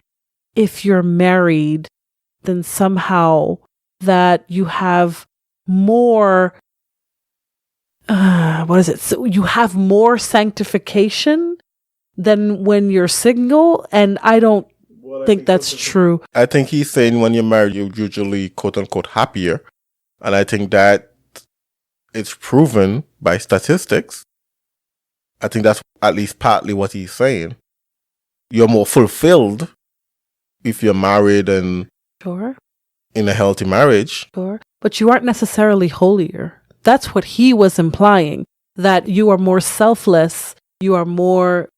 if you're married, then somehow that you have more, So you have more sanctification than when you're single. And I don't think that's true. I think he's saying when you're married, you're usually quote unquote happier. And I think that it's proven by statistics. I think that's at least partly what he's saying. You're more fulfilled if you're married and Sure. in a healthy marriage. Sure. But you aren't necessarily holier. That's what he was implying, that you are more selfless. You are more,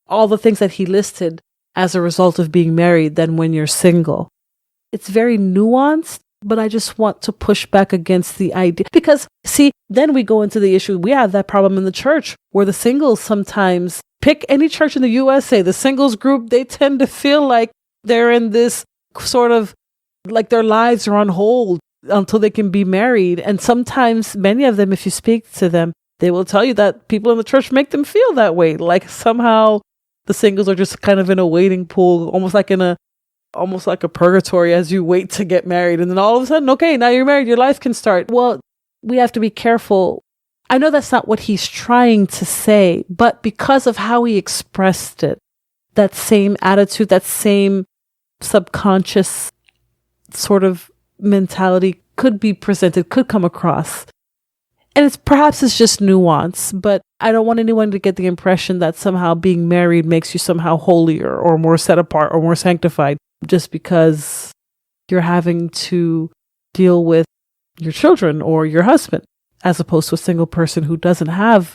all the things that he listed as a result of being married than when you're single. It's very nuanced, but I just want to push back against the idea. Because, see, then we go into the issue. We have that problem in the church where the singles sometimes pick any church in the USA, the singles group, they tend to feel like they're in this sort of, like their lives are on hold until they can be married. And sometimes many of them, if you speak to them, they will tell you that people in the church make them feel that way. Like somehow the singles are just kind of in a waiting pool, almost like a purgatory as you wait to get married. And then all of a sudden, okay, now you're married, your life can start. Well, we have to be careful. I know that's not what he's trying to say, but because of how he expressed it, that same attitude, that same subconscious sort of mentality could be presented, could come across. And it's just nuance, but I don't want anyone to get the impression that somehow being married makes you somehow holier or more set apart or more sanctified just because you're having to deal with your children or your husband, as opposed to a single person who doesn't have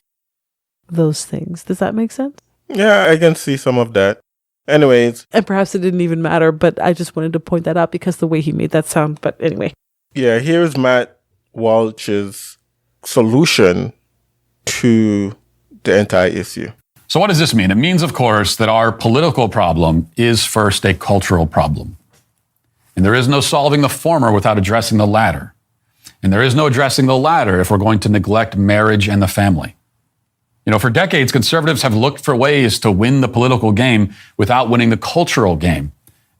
those things. Does that make sense? Yeah, I can see some of that. Anyways. And perhaps it didn't even matter, but I just wanted to point that out because the way he made that sound. But anyway. Yeah, here's Matt Walsh's solution to the entire issue. So what does this mean? It means, of course, that our political problem is first a cultural problem. And there is no solving the former without addressing the latter. And there is no addressing the latter if we're going to neglect marriage and the family. You know, for decades, conservatives have looked for ways to win the political game without winning the cultural game.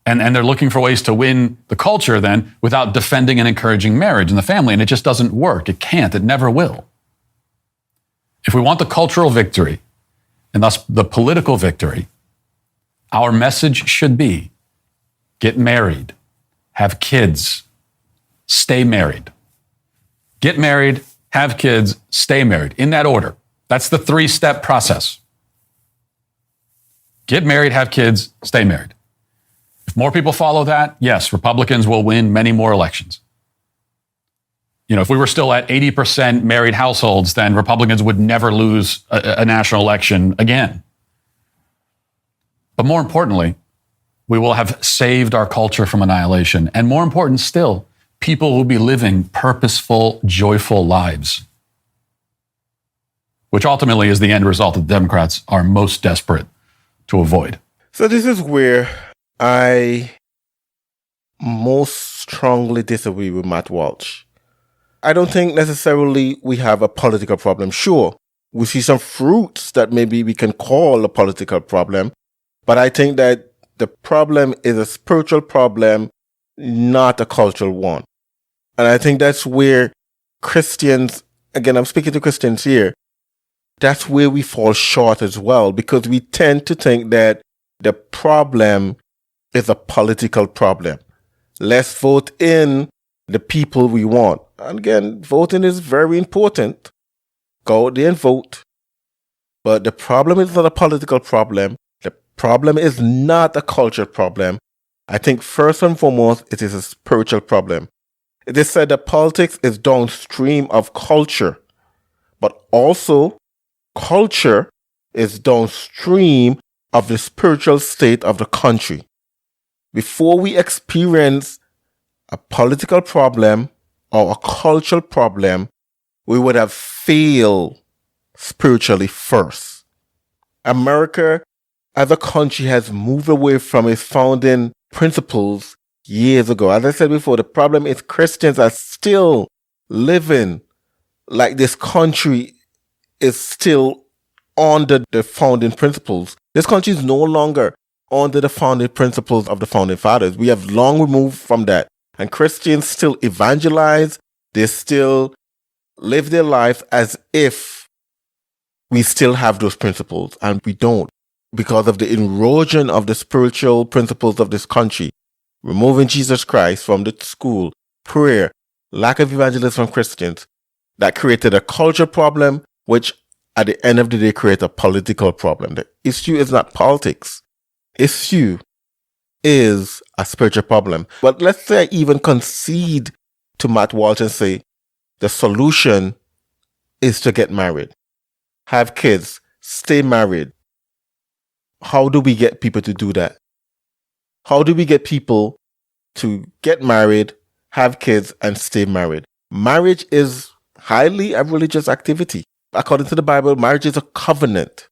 And they're looking for ways to win the culture then without defending and encouraging marriage and the family. And it just doesn't work. It can't. It never will. If we want the cultural victory, and thus the political victory, our message should be, get married, have kids, stay married. Get married, have kids, stay married. In that order. That's the 3-step process. Get married, have kids, stay married. If more people follow that, yes, Republicans will win many more elections. You know, if we were still at 80% married households, then Republicans would never lose a national election again. But more importantly, we will have saved our culture from annihilation. And more important still, people will be living purposeful, joyful lives, which ultimately is the end result that the Democrats are most desperate to avoid. So this is where I most strongly disagree with Matt Walsh. I don't think necessarily we have a political problem. Sure, we see some fruits that maybe we can call a political problem, but I think that the problem is a spiritual problem, not a cultural one. And I think that's where Christians, again, I'm speaking to Christians here, that's where we fall short as well, because we tend to think that the problem is a political problem. Let's vote in the people we want. And again, voting is very important. Go out there and vote. But the problem is not a political problem. The problem is not a cultural problem. I think first and foremost, it is a spiritual problem. It is said that politics is downstream of culture, but also culture is downstream of the spiritual state of the country. Before we experience a political problem or a cultural problem, we would have failed spiritually first. America as a country has moved away from its founding principles years ago. As I said before, the problem is Christians are still living like this country is still under the founding principles. This country is no longer under the founding principles of the founding fathers. We have long removed from that. And Christians still evangelize. They still live their life as if we still have those principles, and we don't, because of the erosion of the spiritual principles of this country, removing Jesus Christ from the school, prayer, lack of evangelism from Christians. That created a culture problem, which at the end of the day created a political problem. The issue is not politics. Issue is a spiritual problem. But let's say I even concede to Matt Walsh and say the solution is to get married, have kids, stay married. How do we get people to do that? How do we get people to get married, have kids, and stay married? Marriage is highly a religious activity. According to the Bible, marriage is a covenant.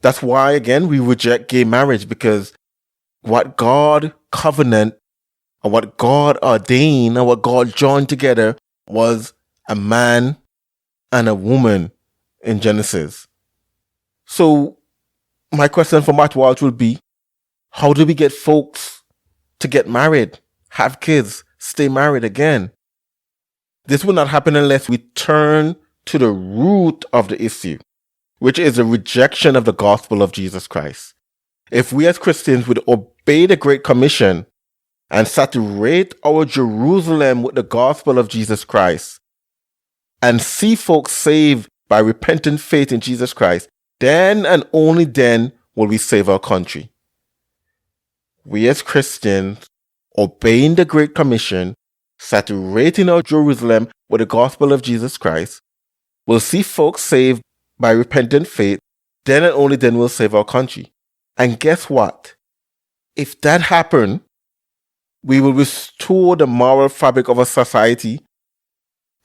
That's why, again, we reject gay marriage, because what God covenant and what God ordained and what God joined together was a man and a woman in Genesis. So my question for Matt Walsh will be, how do we get folks to get married, have kids, stay married again? This will not happen unless we turn to the root of the issue, which is a rejection of the gospel of Jesus Christ. If we as Christians would obey the Great Commission and saturate our Jerusalem with the gospel of Jesus Christ and see folks saved by repentant faith in Jesus Christ, then and only then will we save our country. We as Christians, obeying the Great Commission, saturating our Jerusalem with the gospel of Jesus Christ, will see folks saved by repentant faith, then and only then we'll save our country. And guess what? If that happens, we will restore the moral fabric of our society,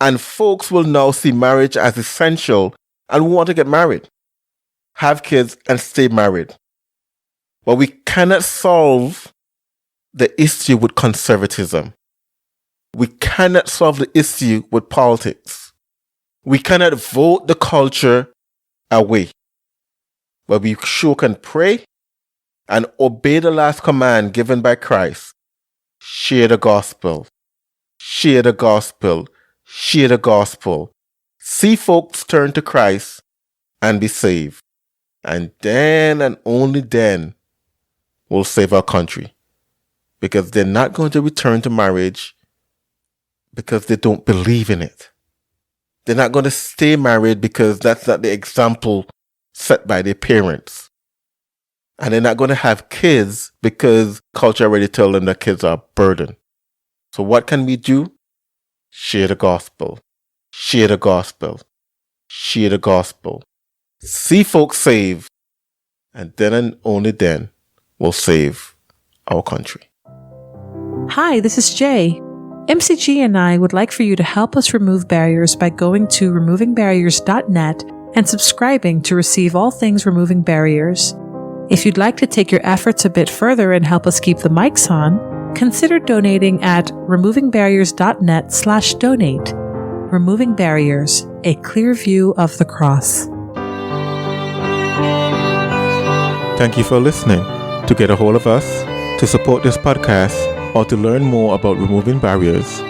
and folks will now see marriage as essential and want to get married, have kids, and stay married. But we cannot solve the issue with conservatism. We cannot solve the issue with politics. We cannot vote the culture away. But we sure can pray and obey the last command given by Christ. Share the gospel. Share the gospel. Share the gospel. See folks turn to Christ and be saved. And then and only then we'll save our country. Because they're not going to return to marriage because they don't believe in it. They're not going to stay married because that's not the example set by their parents. And they're not going to have kids because culture already tells them that kids are a burden. So what can we do? Share the gospel. Share the gospel. Share the gospel. See folks saved. And then and only then we'll save our country. Hi, this is Jay. MCG and I would like for you to help us remove barriers by going to removingbarriers.net and subscribing to receive all things Removing Barriers. If you'd like to take your efforts a bit further and help us keep the mics on, consider donating at removingbarriers.net/donate. Removing Barriers, a clear view of the cross. Thank you for listening. To get a hold of us, to support this podcast, or to learn more about removing barriers,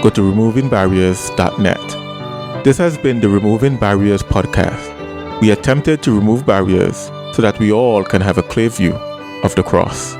go to removingbarriers.net. This has been the Removing Barriers podcast. We attempted to remove barriers so that we all can have a clear view of the cross.